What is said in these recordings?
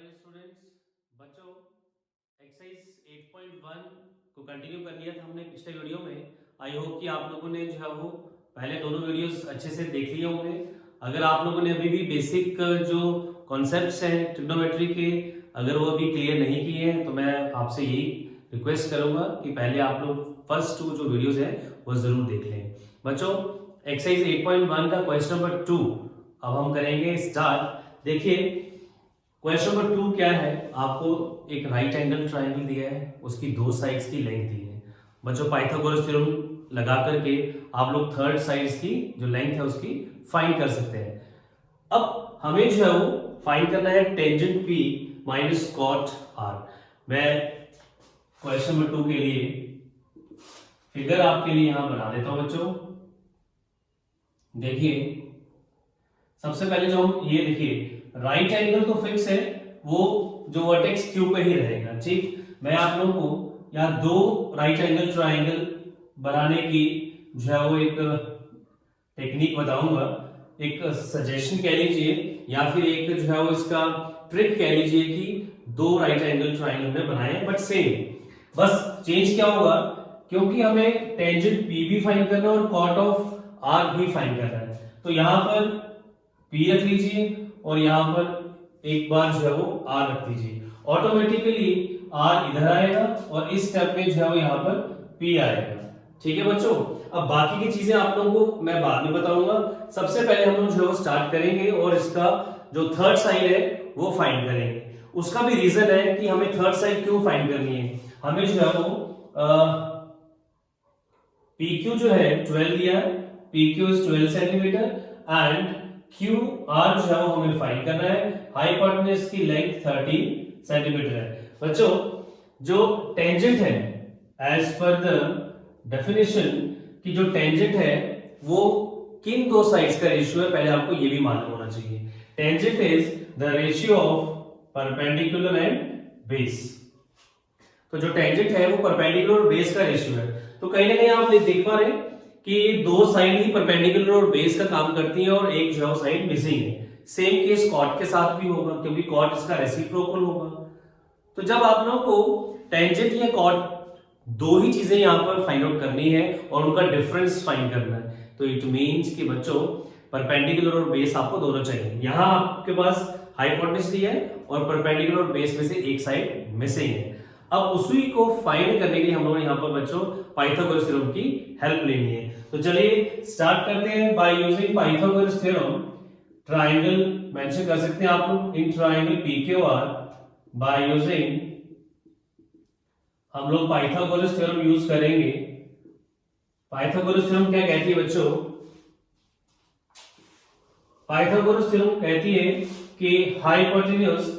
Dear students, बच्चों exercise 8.1 को continue कर लिया था हमने पिछले वीडियो में। आई होप कि आप लोगों ने जो है वो पहले दोनों वीडियोस अच्छे से देख लिए होंगे। अगर आप लोगों ने अभी भी बेसिक जो कॉन्सेप्ट्स हैं ट्रिग्नोमेट्री के अगर वो अभी क्लियर नहीं किए हैं तो मैं आपसे यही रिक्वेस्ट करूंगा कि पहले आप लोग फर्स्ट टू जो वीडियोस हैं वो जरूर देख लें। बच्चों एक्सरसाइज 8.1 का क्वेश्चन नंबर 2 अब हम करेंगे स्टार्ट। देखिए क्वेश्चन नंबर 2 क्या है, आपको एक राइट एंगल ट्रायंगल दिया है, उसकी दो साइड्स की लेंथ दी है। बच्चों पाइथागोरस थ्योरम लगा करके आप लोग थर्ड साइड्स की जो लेंथ है उसकी फाइंड कर सकते हैं। अब हमें जो है वो फाइंड करना है tangent P minus cot R. मैं क्वेश्चन नंबर 2 के लिए फिगर आपके लिए यहां बना देता हूं। बच्चों देखिए सबसे पहले जो हम ये देखिए राइट एंगल तो फिक्स है, वो जो वर्टेक्स क्यू पे ही रहेगा। ठीक, मैं आप लोगों को यहाँ दो राइट एंगल ट्रायंगल बनाने की जो है वो एक टेक्निक बताऊंगा, एक सजेशन कह लीजिए या फिर एक जो है वो इसका ट्रिक कह लीजिए कि दो राइट एंगल ट्रायंगल में बनाए बट सेम। बस चेंज क्या होगा, क्योंकि हमें टेंजेंट पी भी फाइंड करना है और कॉट ऑफ आर भी फाइंड करना है, तो यहां पर पी रख लीजिए और यहां पर एक बार जो है वो आर रख दीजिए। ऑटोमेटिकली आर इधर आएगा और इस स्टेप में जो है वो यहां पर पी आएगा। ठीक है बच्चों, अब बाकी की चीजें आप लोगों को मैं बाद में बताऊंगा। सबसे पहले हम लोग जो है वो स्टार्ट करेंगे और इसका जो थर्ड साइड है वो फाइंड करेंगे। उसका भी रीजन है कि हमें थर्ड साइड क्यों फाइंड करनी है। हमें जो है वो पी क्यू जो है 12 दिया है, P Q is 12 centimetre and Q R जो है वो हमें फाइंड करना है। हाइपोटेन्यूज की लेंथ 13 सेंटीमीटर है। बच्चों जो टेंजेंट है एज पर द डेफिनेशन की जो टेंजेंट है वो किन दो साइड्स का रेशियो है पहले आपको ये भी मालूम होना चाहिए। Tangent is the ratio of perpendicular and base. तो जो टेंजेंट है वो परपेंडिकुलर और बेस का रेशियो है। तो कहीं ना कहीं आप देख पा रहे हैं कि दो साइड ही परपेंडिकुलर और बेस का काम करती है और एक जो है साइड मिसिंग है। सेम केस कॉट के साथ भी होगा क्योंकि कॉट इसका रेसिप्रोकल होगा। तो जब आप लोगों को टेंजेंट या कॉट दो ही चीजें यहां पर फाइंड आउट करनी है और उनका डिफरेंस फाइंड करना है, तो इट मींस कि बच्चों परपेंडिकुलर और बेस आपको दोनों चाहिए। यहां आपके पास हाइपोटेन्यूज दी है और परपेंडिकुलर और बेस में से एक साइड मिसिंग है। अब उसी को फाइंड करने के लिए हम लोग यहाँ पर बच्चों पाइथागोरस थ्योरम की हेल्प लेनी है। तो चलिए स्टार्ट करते हैं bye using Pythagoras theorem. Triangle mention कर सकते हैं आप लोग in triangle PQR by using, हम लोग पाइथागोरस थ्योरम यूज करेंगे। पाइथागोरस थ्योरम क्या कहती है बच्चों, पाइथागोरस थ्योरम कहती है कि हाइपोटेन्यूज,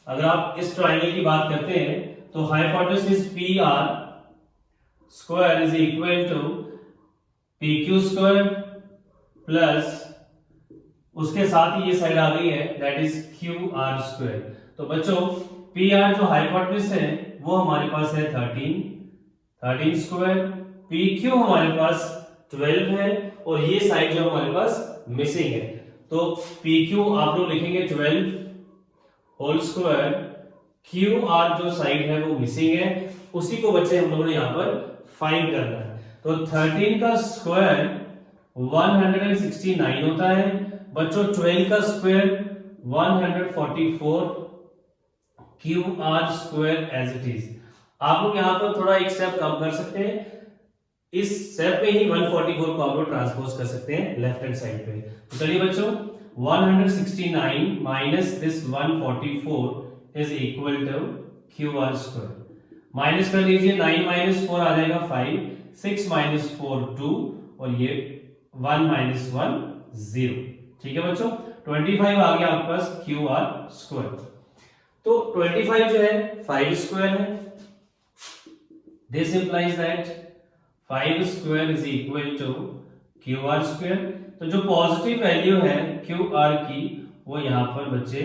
अगर आप इस ट्रायंगल की बात करते हैं तो hypotenuse is P R square is equal to P Q square plus उसके साथ ही ये साइड आ गई है that is Q R square. तो बच्चों पी आर जो हाइपोटेन्यूज है वो हमारे पास है 13 स्क्वायर, पी क्यू हमारे पास 12 है और ये साइड जो हमारे पास मिसिंग है। तो पी क्यू आप लोग लिखेंगे 12 होल स्क्वायर, क्यू आर जो साइड है वो मिसिंग है, उसी को बच्चे हम लोगों ने यहां पर फाइंड करना है। तो 13 का स्क्वायर 169 होता है बच्चों, 12 का square 144, Q R square as it is. आप लोग यहां पर थोड़ा एक स्टेप कम कर सकते हैं, इस स्टेप पे ही 144 को आप लोग ट्रांसपोज कर सकते हैं लेफ्ट हैंड साइड पे। तो चलिए बच्चों 169 minus this 144 is equal to Q R square. Minus कर लीजिए, 9 माइनस 4 आ जाएगा 5, 6 माइनस 4 2 और ये 1 माइनस 1 0। ठीक है बच्चों 25 आ गया आपके पास क्यू आर स्क्वायर। तो 25 जो है 5 स्क्वायर है, this implies that 5 square is equal to Q R square. तो जो पॉजिटिव वैल्यू है क्यू आर की वो यहां पर बच्चे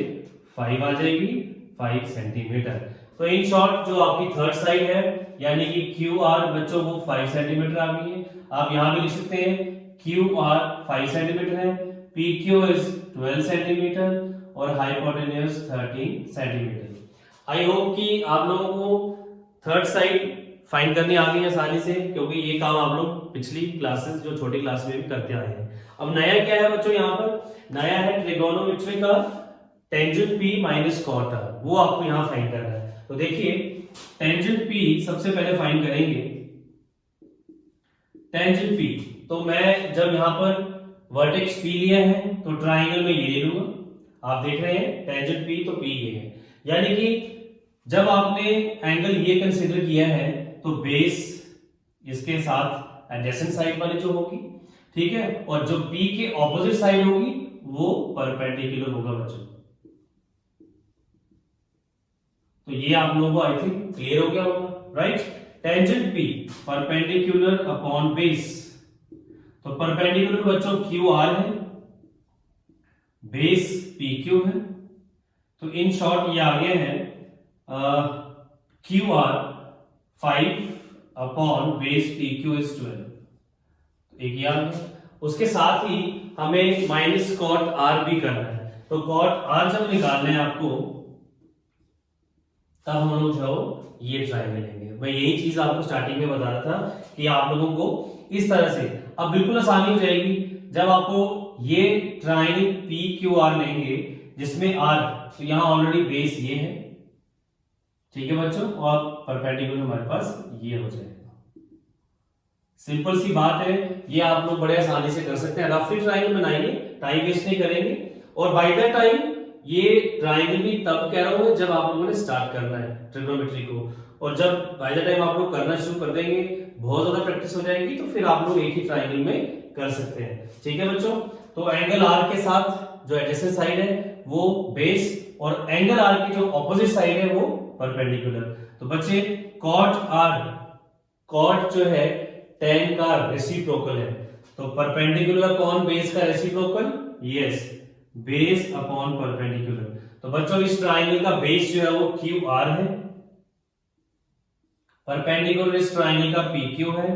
5 आ जाएगी, 5 सेंटीमीटर। तो इन शॉर्ट जो आपकी थर्ड साइड है यानी कि क्यू आर बच्चों वो 5 सेंटीमीटर आ गई है। आप यहां भी लिख सकते हैं क्यू आर 5 सेंटीमीटर है, पी क्यू इज 12 सेंटीमीटर और हाइपोटेन्यूज 13 सेंटीमीटर। आई होप कि आप लोगों को थर्ड साइड फाइंड करनी आ गई आसानी से, क्योंकि ये काम आप लोग पिछली क्लासेस जो छोटी क्लास में भी करते आए हैं। अब नया क्या है बच्चों, यहाँ पर नया है ट्रिगोनोमेट्री का tangent P minus cot R, वो आपको यहाँ फाइंड करना है। तो देखिए टेंजेंट P सबसे पहले फाइंड करेंगे। टेंजेंट P, तो मैं जब यहाँ पर वर्टेक्स P लिया है तो ट्राइंगल में ये ले लूंगा। आप देख रहे हैं टेंजेंट P तो P ये है, यानी कि जब आपने एंगल ये कंसीडर किया है तो बेस इसके साथ एडजेसेंट साइड वाली जो होगी, ठीक है, और जो P के ऑपोजिट साइड होगी वो परपेंडिकुलर होगा बच्चों। तो ये आप लोगों को आई थिंक क्लियर हो गया होगा, right. Tangent P perpendicular upon base, तो परपेंडिकुलर बच्चों QR है, बेस PQ है, तो इन शॉर्ट ये आ गए हैं QR 5 upon base PQ is 12। एक याद है, उसके साथ ही हमें माइनस कॉट R भी करना है। तो कॉट R जब निकालना है आपको, तब हम लोग जो ये ट्रायंगल लेंगे। मैं यही चीज आपको स्टार्टिंग में बता रहा था कि आप लोगों को इस तरह से अब बिल्कुल आसानी हो जाएगी जब आपको ये ट्रायंगल PQR लेंगे जिसमें R, तो यहां ऑलरेडी बेस ये है, ठीक है बच्चों, और परपेंडिकुलर हमारे पास ये हो जाएगा। सिंपल सी बात है, ये आप लोग बड़े आसानी से कर सकते हैं। रफली ट्रायंगल बनाइए, टाइम वेस्ट नहीं करेंगे, और बाय द टाइम ये ट्रायंगल भी तब कह रहा हूं जब आप लोगों ने स्टार्ट करना है ट्रिग्नोमेट्री को, और जब बाय द टाइम आप लोग करना शुरू कर देंगे, बहुत ज्यादा प्रैक्टिस हो जाएगी, तो फिर आप लोग एक ही ट्रायंगल में कर सकते हैं, ठीक है बच्चों। तो एंगल R के साथ जो एडजेसेंट साइड है वो बेस, और एंगल R की जो ऑपोजिट साइड है वो परपेंडिकुलर। तो बच्चे कॉट R, कॉट जो है tan का रेसिप्रोकल है, तो परपेंडिकुलर अपॉन बेस का reciprocal, yes, base upon perpendicular. तो बच्चों इस ट्रायंगल का बेस जो है वो QR है, परपेंडिकुलर इस ट्रायंगल का PQ है,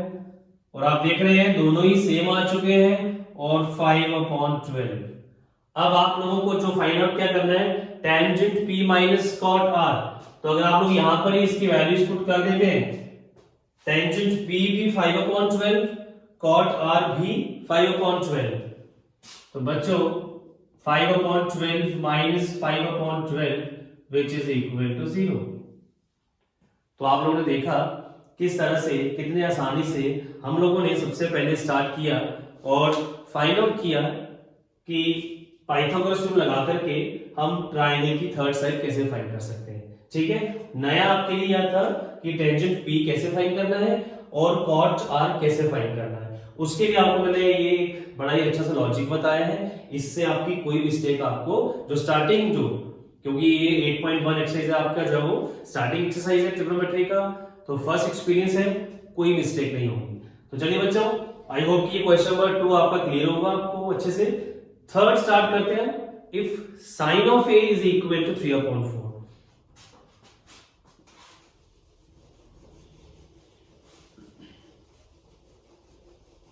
और आप देख रहे हैं दोनों ही सेम आ चुके हैं, और 5/12। अब आप लोगों को जो फाइंड आउट क्या करना है, tangent P minus cot R। तो अगर आप लोग यहां पर ही इसकी वैल्यूज पुट कर देते हैं, टेंजेंट P भी 5/12, कॉट R भी 5/12, तो बच्चों 5/12 minus 5/12 which is equal to 0। तो आप लोगों ने देखा किस तरह से, कितने आसानी से हम लोगों ने सबसे पहले स्टार्ट किया और फाइंड आउट किया कि पाइथागोरस थ्योरम लगा करके हम ट्रायंगल की थर्ड साइड कैसे फाइंड कर सकते हैं, ठीक है। नया आपके लिए यह था कि टेंजेंट P कैसे फाइंड करना है और कॉट R कैसे फाइंड करना है। उसके लिए आपको मैंने ये बड़ा ही अच्छा सा लॉजिक बताया है, इससे आपकी कोई मिस्टेक आपको जो स्टार्टिंग जो, क्योंकि ये 8.1 एक्सरसाइज है आपका जो वो स्टार्टिंग एक्सरसाइज है ट्रिग्नोमेट्री का, तो फर्स्ट एक्सपीरियंस है, कोई मिस्टेक नहीं होगी। तो चलिए बच्चों, आई होप कि क्वेश्चन नंबर 2 आपका क्लियर होगा आपको अच्छे से। थर्ड स्टार्ट करते हैं। If sine of A is equal to 3/4,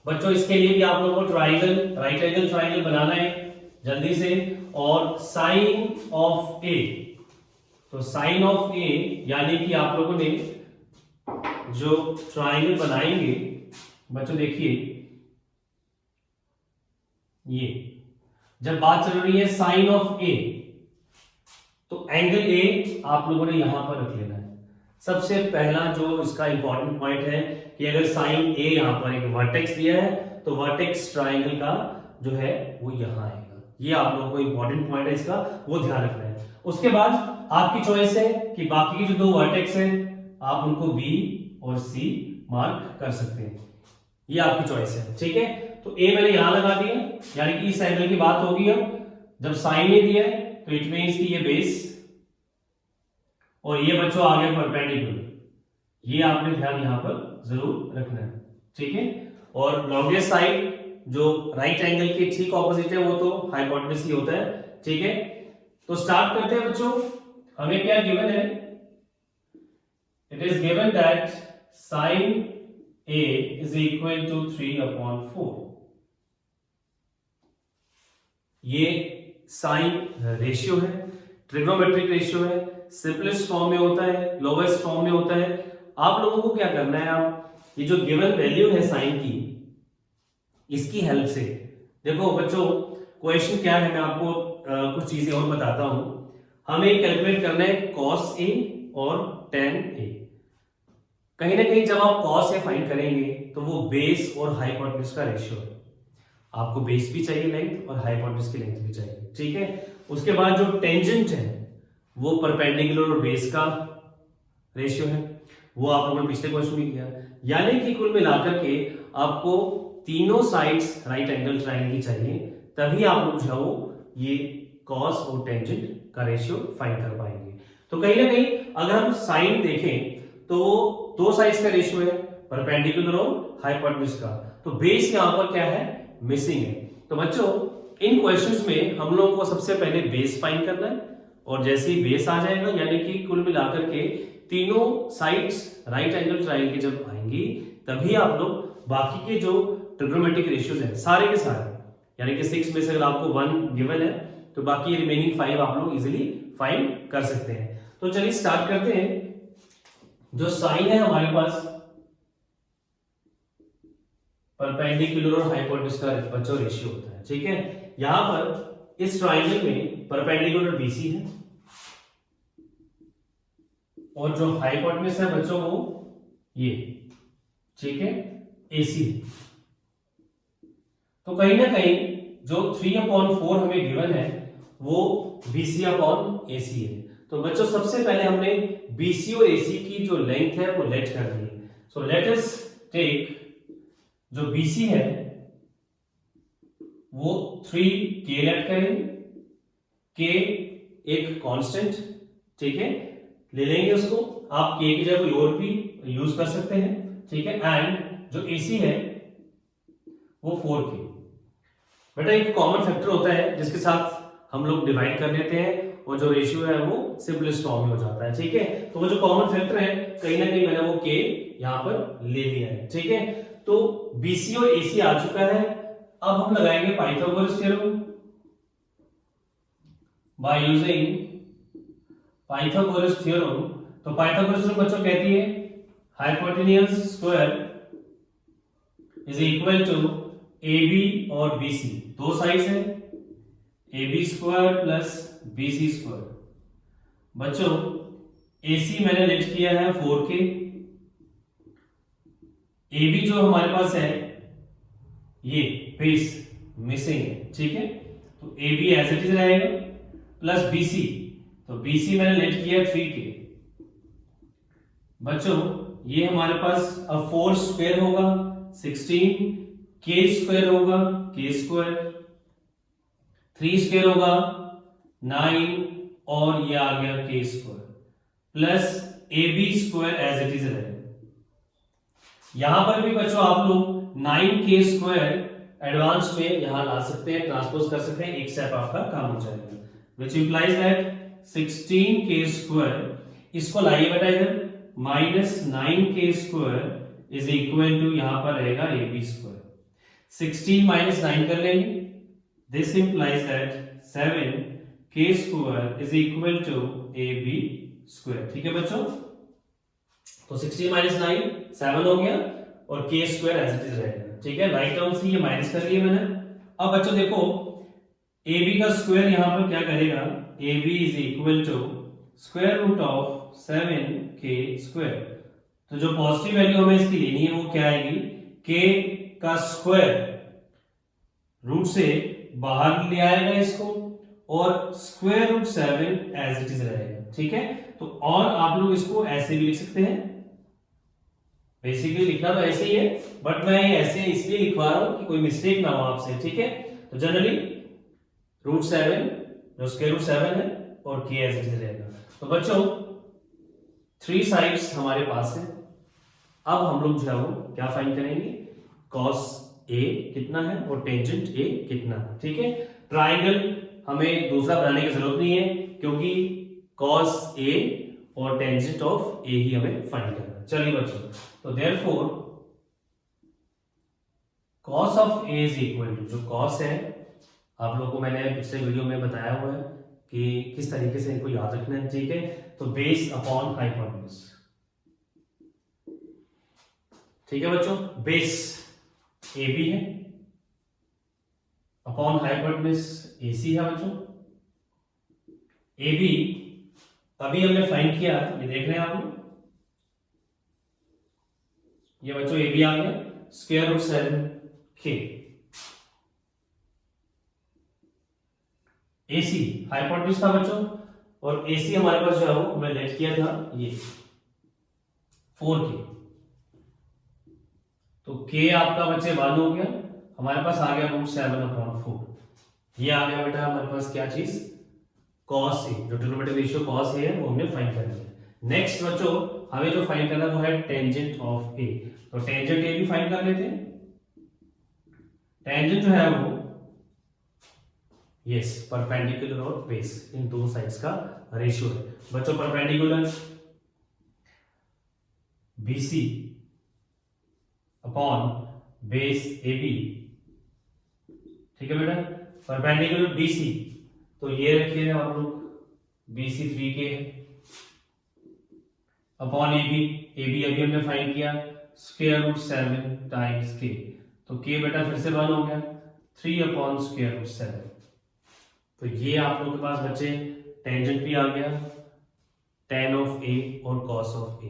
बच्चों इसके लिए भी आप लोगों को ट्राइंगल, राइट एंगल ट्राइंगल बनाना है जल्दी से। और साइन ऑफ A, तो साइन ऑफ A यानी कि आप लोगों ने जो ट्राइंगल बनाएंगे बच्चों, देखिए ये जब बात चल रही है साइन ऑफ A, तो एंगल A आप लोगों ने यहां पर रख लेना है। सबसे पहला जो इसका इंपॉर्टेंट पॉइंट है कि अगर साइन A यहां पर एक वर्टेक्स दिया है तो वर्टेक्स ट्राइंगल का जो है वो यहां आएगा। ये आप लोगों को इंपॉर्टेंट पॉइंट है इसका, वो ध्यान रखना है। उसके बाद आपकी चॉइस है कि बाकी की जो दो वर्टेक्स हैं आप उनको B और C मार्क कर सकते हैं, ये आपकी चॉइस है, ठीक है। तो A मैंने यहां लगा दिया, यानी कि इस एंगल की बात होगी। अब जब साइन A दिया है तो इट मींस कि ये बेस और ये बच्चों आ गया परपेंडिकुलर, ये आपने ध्यान यहां पर जरूर रखना है, ठीक है। और लॉन्गेस्ट साइड जो राइट एंगल के ठीक ऑपोजिट है वो तो हाइपोटेन्यूज ही होता है, ठीक है। तो स्टार्ट करते हैं बच्चों। हमें क्या गिवन है, it is given that sine A is equal to 3/4। ये साइन रेशियो है, ट्रिग्नोमेट्रिक रेशियो है, सिंपलेस्ट फॉर्म में होता है, लोवेस्ट फॉर्म में होता है। आप लोगों को क्या करना है, आप ये जो गिवन वैल्यू है साइन की, इसकी हेल्प से देखो बच्चों, क्वेश्चन क्या है मैं आपको कुछ चीजें और बताता हूं। हमें कैलकुलेट करना है कॉस ए और टेन ए। कहीं ना कहीं जब आप कॉस ए फाइंड करेंगे तो वो बेस और हाइपोटेन्यूज का रेशियो है। आपको बेस भी चाहिए लेंथ और हाइपोटेन्यूज की लेंथ भी चाहिए, ठीक है। उसके बाद जो टेंजेंट है वो परपेंडिकुलर और बेस का रेशियो है, वो आप लोगों ने पिछले क्वेश्चन में किया। यानी कि कुल मिलाकर के आपको तीनों साइड्स राइट एंगल ट्रायंगल की चाहिए, तभी आप लोग जो ये कॉस और टेंजेंट का रेशियो फाइंड कर पाएंगे। तो कहीं ना कहीं अगर हम साइन देखें तो दो साइड्स का रेशियो है, परपेंडिकुलर और हाइपोटेन्यूज का। तो बेस यहां पर क्या है, मिसिंग है। तो बच्चों इन क्वेश्चंस में हम लोगों को सबसे पहले बेस फाइंड करना है, और जैसे ही बेस आ जाएगा यानी कि कुल मिलाकर के तीनों साइड्स राइट एंगल ट्रायंगल के जब आएंगी, तभी आप लोग बाकी के जो ट्रिग्नोमेट्रिक रेशियोज हैं सारे के सारे, यानी कि 6 में से अगर आपको 1 गिवन है तो बाकी रिमेनिंग 5 आप लोग इजीली फाइंड कर सकते हैं। तो चलिए स्टार्ट करते हैं। जो साइन है हमारे पास परपेंडिकुलर और हाइपोटेन्यूज का बच्चों रेशियो होता है, ठीक है। यहां पर इस ट्रायंगल में परपेंडिकुलर बीसी है और जो हाइपोटेन्यूज है बच्चों वो ये, ठीक है, एसी है। तो कहीं ना कहीं जो 3/4 हमें गिवन है वो BC अपॉन AC है। तो बच्चों सबसे पहले हमने BC और AC की जो लेंथ है वो लेट कर दी है। सो लेट अस टेक जो BC है वो 3K लेट करेंगे, K एक कांस्टेंट, ठीक है, ले लेंगे उसको। आप K की जगह कोई और भी यूज कर सकते हैं, ठीक है। एंड जो AC है वो 4K। बेटा एक कॉमन फैक्टर होता है जिसके साथ हम लोग डिवाइड कर लेते हैं और जो रेशियो है वो सिंपलेस्ट फॉर्म में हो जाता है, ठीक है। तो वो जो कॉमन फैक्टर है कहीं ना कहीं मैंने वो K यहां पर ले लिया है, ठीक है। तो BC और AC आ चुका है। अब हम लगाएंगे Pythagoras theorem by using Pythagoras theorem. तो पाइथागोरस थ्योरम बच्चों कहती है hypotenuse square is equal to AB और BC, दो साइड्स है, AB square plus BC square. बच्चों AC मैंने लेट किया है 4K, AB जो हमारे पास है ये बेस मिसिंग है, ठीक है। तो AB एज इट इज रहेगा प्लस BC, तो BC मैंने लेट किया 3K। बच्चों ये हमारे पास अब 4 स्क्वायर होगा 16, K स्क्वायर होगा K स्क्वायर, 3 स्क्वायर होगा 9 और ये आ गया K square plus AB square as it is रहेगा। यहां पर भी बच्चों आप लोग 9K स्क्वायर एडवांस में यहां ला सकते हैं, ट्रांसपोज कर सकते हैं, एक स्टेप आपका काम हो जाएगा, which implies that 16K square, इसको लाइए बेटा इधर, minus 9K square is equal to यहां पर रहेगा AB स्क्वायर। 16 माइनस 9 कर लेंगे, this implies that 7K square is equal to AB square, ठीक है बच्चों। तो 16 माइनस 9 7 हो गया और K square as it is रहेगा, ठीक है। राइट टर्म से ये माइनस कर लिया मैंने। अब बच्चों देखो AB का स्क्वायर यहां पर क्या करेगा, AB is equal to square root of 7K square. तो जो पॉजिटिव वैल्यू हमें इसकी लेनी है वो क्या आएगी, K का स्क्वायर रूट से बाहर ले आएगा इसको और square root 7 as it is रहेगा, ठीक है। तो और आप लोग इसको ऐसे भी लिख सकते हैं, बेसिकली लिखना तो ऐसे ही है बट मैं ये ऐसे इसलिए लिखवा रहा हूं कि कोई मिस्टेक ना हो आपसे, ठीक है। तो जनरली रूट 7 जो स्क्वायर रूट 7 है और K एज इट इज रहेगा। तो बच्चों 3 साइड्स हमारे पास है। अब हम लोग जो है वो क्या फाइंड करेंगे, कॉस A कितना है और टेंजेंट A कितना है, ठीक है। ट्राइंगल हमें दूसरा बनाने की जरूरत नहीं है क्योंकि कॉस A और टेंजेंट ऑफ A ही हमें फाइंड करना है। चलिए बच्चों, तो therefore cos of A is equal to, जो कॉस है आप लोगों को मैंने पिछले वीडियो में बताया हुआ है कि किस तरीके से इनको याद रखना है, ठीक है। तो बेस अपॉन हाइपोटेन्यूज, ठीक है बच्चों, बेस ए बी है अपॉन हाइपोटेन्यूज ए सी है बच्चों। ए बी अभी हमने फाइंड किया, ये देख रहे हैं आप लोग, ये बच्चों ए बी आ गया स्क्वायर रूट 7 के। AC हाइपोटेन्यूज था बच्चों, और AC हमारे पास जो है वो हमने लेट किया था ये 4K। तो K आपका बच्चे 1 हो गया, हमारे पास आ गया रूट 7/4। ये आ गया बेटा हमारे पास क्या चीज, cos A, जो ट्रिग्नोमेट्रिक रेशियो cos A है वो हमने फाइंड करना है। नेक्स्ट बच्चों हमें जो फाइंड करना है वो है टेंजेंट ऑफ A। तो टेंजेंट A भी फाइंड कर लेते हैं। टेंजेंट जो है वो यस परपेंडिकुलर और बेस, इन दो साइड्स का रेशियो है बच्चों। Perpendicular BC upon base AB, ठीक है बेटा। परपेंडिकुलर BC तो ये रखिए आप लोग, BC 3K है अपॉन AB अभी हमने फाइंड किया स्क्वायर रूट 7 टाइम्स K। तो K बेटा फिर से 1 हो गया, 3 अपॉन स्क्वायर रूट 7। तो ये आप लोगों के पास बच्चे टेंजेंट भी आ गया, tan ऑफ A और cos ऑफ A।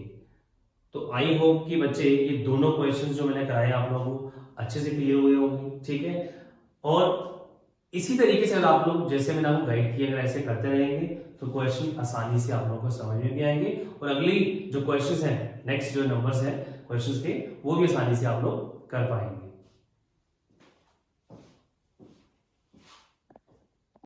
तो आई होप कि बच्चे ये दोनों क्वेश्चंस जो मैंने कराए आप लोगों को अच्छे से क्लियर हुए होंगे, ठीक है। और इसी तरीके से अगर आप लोग जैसे मैंने आपको गाइड किया अगर ऐसे करते रहेंगे तो क्वेश्चन आसानी से आप लोगों को समझ में भी आएंगे, और अगली जो क्वेश्चंस हैं नेक्स्ट जो नंबर्स हैं क्वेश्चंस के वो भी आसानी से आप लोग कर पाएंगे।